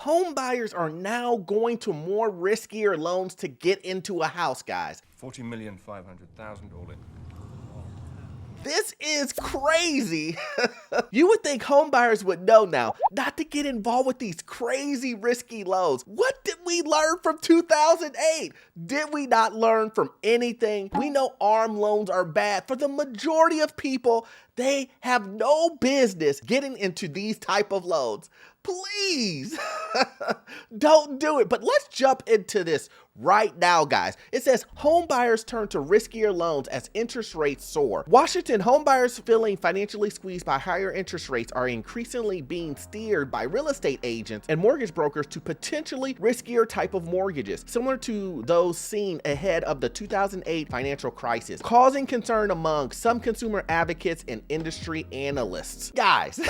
home buyers are now going to more riskier loans to get into a house, guys. 40,500,000 all in. This is crazy. You would think home buyers would know now not to get involved with these crazy risky loans. What did we learn from 2008? Did we not learn from anything? We know ARM loans are bad. For the majority of people, they have no business getting into these type of loans. Please don't do it. But let's jump into this right now, guys. It says home buyers turn to riskier loans as interest rates soar. Washington home buyers feeling financially squeezed by higher interest rates are increasingly being steered by real estate agents and mortgage brokers to potentially riskier type of mortgages, similar to those seen ahead of the 2008 financial crisis, causing concern among some consumer advocates and industry analysts. Guys,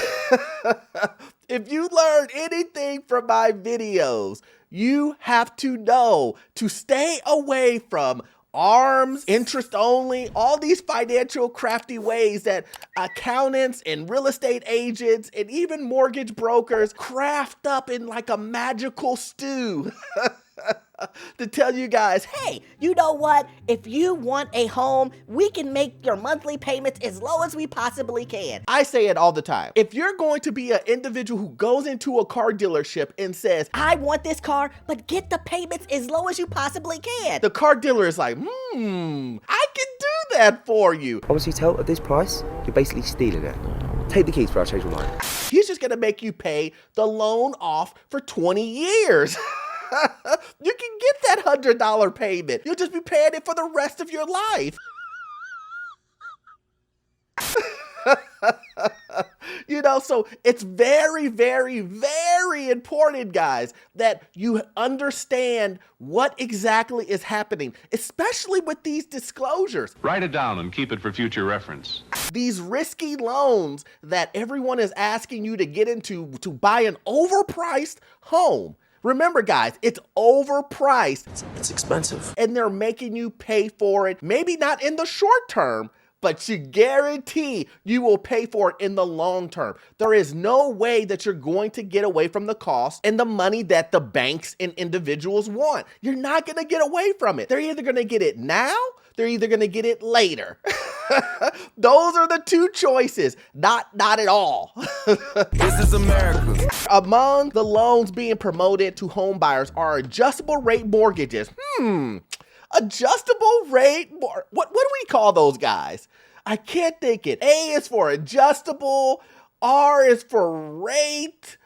if you learned anything from my videos, you have to know to stay away from ARMs, interest only, all these financial crafty ways that accountants and real estate agents and even mortgage brokers craft up in like a magical stew. To tell you guys, hey, you know what? If you want a home, we can make your monthly payments as low as we possibly can. I say it all the time. If you're going to be an individual who goes into a car dealership and says, I want this car, but get the payments as low as you possibly can, the car dealer is like, I can do that for you. Obviously, tell at this price, you're basically stealing it. Take the keys before I change my mind. He's just gonna make you pay the loan off for 20 years. You can get that $100 payment. You'll just be paying it for the rest of your life. You know, so it's very, very, very important, guys, that you understand what exactly is happening, especially with these disclosures. Write it down and keep it for future reference. These risky loans that everyone is asking you to get into to buy an overpriced home. Remember, guys, it's overpriced. It's expensive. And they're making you pay for it, maybe not in the short term, but you guarantee you will pay for it in the long term. There is no way that you're going to get away from the cost and the money that the banks and individuals want. You're not going to get away from it. They're either going to get it now, they're either going to get it later. Those are the two choices, not at all. This is America. Among the loans being promoted to home buyers are adjustable rate mortgages. Adjustable rate, what do we call those guys? I can't think it. A is for adjustable, R is for rate.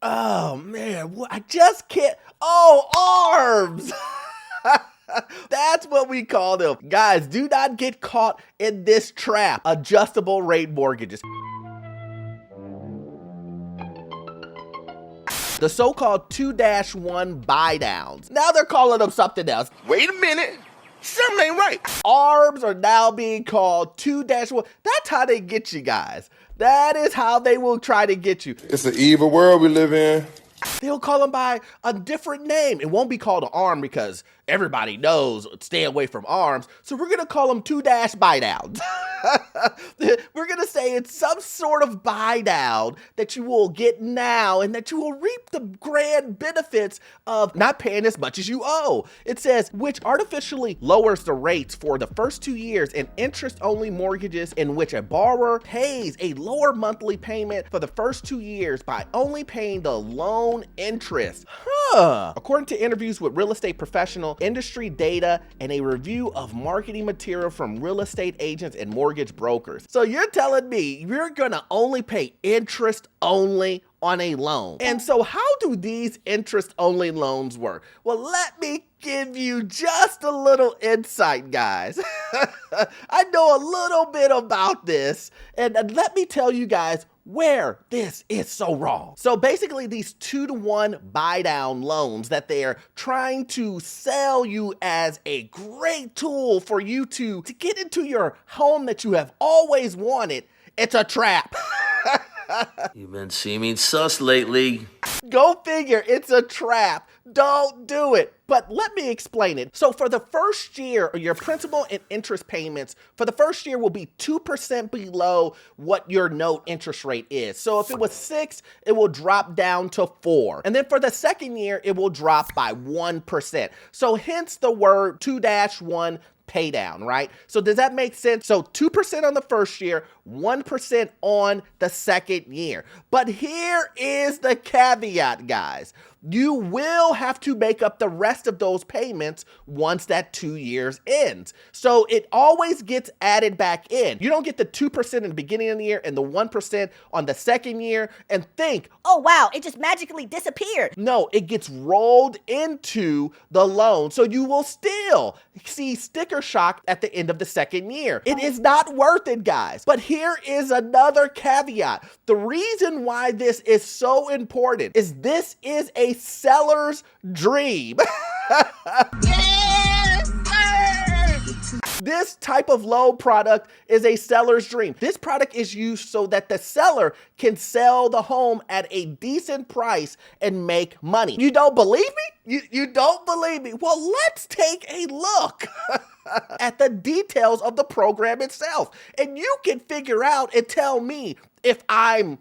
Oh man, I just can't. Oh, ARMs. That's what we call them. Guys, do not get caught in this trap. Adjustable rate mortgages. The so-called 2-1 buy downs. Now they're calling them something else. Wait a minute. Something ain't right. ARMs are now being called 2-1. That's how they get you guys. That is how they will try to get you. It's an evil world we live in. They'll call them by a different name. It won't be called an ARM because everybody knows stay away from ARMs. So we're going to call them 2-buy downs. We're going to say it's some sort of buy down that you will get now and that you will reap the grand benefits of not paying as much as you owe. It says, which artificially lowers the rates for the first 2 years in interest-only mortgages in which a borrower pays a lower monthly payment for the first 2 years by only paying the loan interest. According to interviews with real estate professional, industry data, and a review of marketing material from real estate agents and mortgage brokers. So you're telling me you're gonna only pay interest only on a loan. And so how do these interest only loans work? Well, let me give you just a little insight, guys. I know a little bit about this, and let me tell you guys where this is so wrong. So basically these 2-1 buy down loans that they're trying to sell you as a great tool for you to get into your home that you have always wanted, it's a trap. You've been seeming sus lately. Go figure, it's a trap. Don't do it. But let me explain it. So for the first year, your principal and interest payments for the first year will be 2% below what your note interest rate is. So if it was 6, it will drop down to 4. And then for the second year, it will drop by 1%. So hence the word 2-1 pay down, right? So does that make sense? So 2% on the first year, 1% on the second year. But here is the caveat, guys. You will have to make up the rest of those payments once that 2 years ends. So it always gets added back in. You don't get the 2% in the beginning of the year and the 1% on the second year and think, Oh wow, it just magically disappeared. no, it gets rolled into the loan. So you will still see sticker shock at the end of the second year. It is not worth it, guys. But here is another caveat. The reason why this is so important is this is a seller's dream. This type of loan product is a seller's dream. This product is used so that the seller can sell the home at a decent price and make money. You don't believe me? You don't believe me? Well, let's take a look at the details of the program itself. And you can figure out and tell me if I'm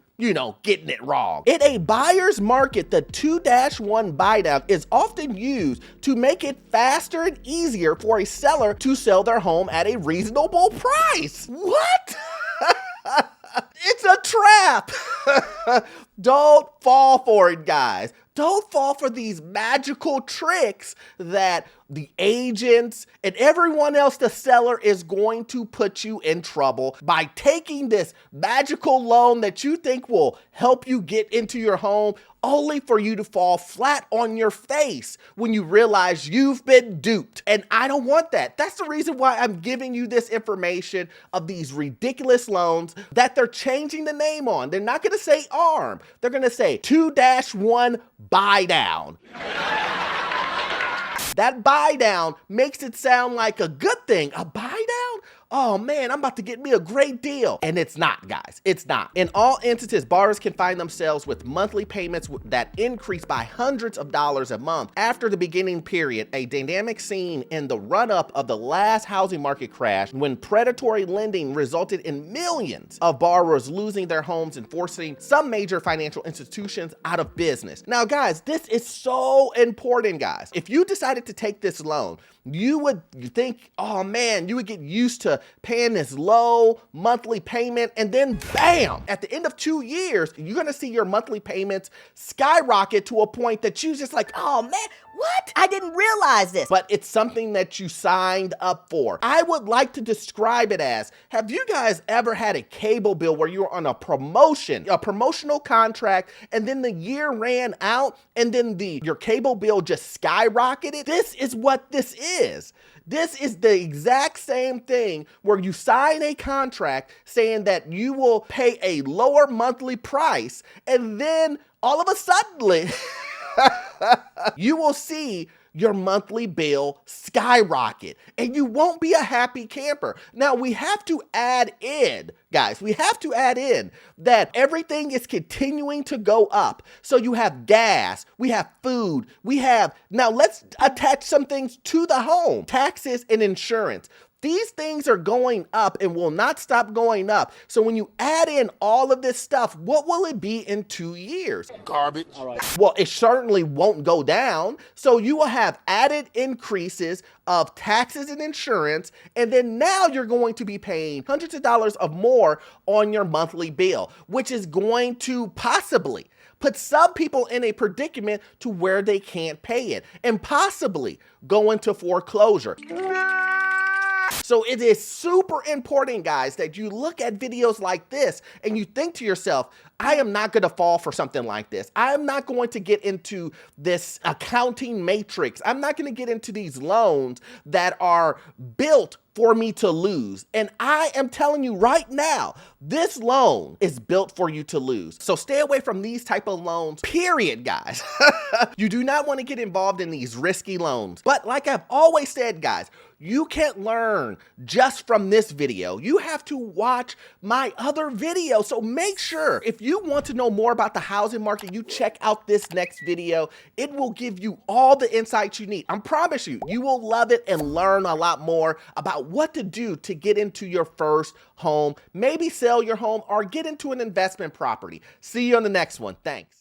getting it wrong. In a buyer's market, the 2-1 buy down is often used to make it faster and easier for a seller to sell their home at a reasonable price. What? It's a trap. Don't fall for it, guys. Don't fall for these magical tricks that the agents and everyone else, the seller, is going to put you in trouble by taking this magical loan that you think will help you get into your home, only for you to fall flat on your face when you realize you've been duped. And I don't want that. That's the reason why I'm giving you this information of these ridiculous loans that they're changing the name on. They're not going to say ARM. They're going to say 2-1 buy down. That buy down makes it sound like a good thing. A buy down? Oh man, I'm about to get me a great deal. And it's not, guys. It's not. In all instances, borrowers can find themselves with monthly payments that increase by hundreds of dollars a month after the beginning period, a dynamic seen in the run-up of the last housing market crash when predatory lending resulted in millions of borrowers losing their homes and forcing some major financial institutions out of business. Now, guys, this is so important, guys. If you decided to take this loan, you would think, oh man, you would get used to paying this low monthly payment, and then bam, at the end of 2 years, you're gonna see your monthly payments skyrocket to a point that you just like, Oh man, what? I didn't realize this. but it's something that you signed up for. I would like to describe it as, have you guys ever had a cable bill where you were on a promotional contract, and then the year ran out, and then your cable bill just skyrocketed? This is what this is. This is the exact same thing where you sign a contract saying that you will pay a lower monthly price, and then all of a sudden, you will see your monthly bill skyrocket, and you won't be a happy camper. Now, we have to add in, guys, that everything is continuing to go up. So you have gas, we have food, now let's attach some things to the home, taxes and insurance. These things are going up and will not stop going up. So when you add in all of this stuff, what will it be in 2 years? Garbage. Well, it certainly won't go down. So you will have added increases of taxes and insurance, and then now you're going to be paying hundreds of dollars of more on your monthly bill, which is going to possibly put some people in a predicament to where they can't pay it and possibly go into foreclosure. So it is super important, guys, that you look at videos like this and you think to yourself, I am not going to fall for something like this. I am not going to get into this accounting matrix. I'm not going to get into these loans that are built for me to lose. And I am telling you right now, this loan is built for you to lose. So stay away from these type of loans, period, guys. You do not want to get involved in these risky loans. But like I've always said, guys, you can't learn just from this video. You have to watch my other video. So make sure if you want to know more about the housing market, you check out this next video. It will give you all the insights you need. I promise you, you will love it and learn a lot more about what to do to get into your first home, maybe sell your home or get into an investment property. See you on the next one. Thanks.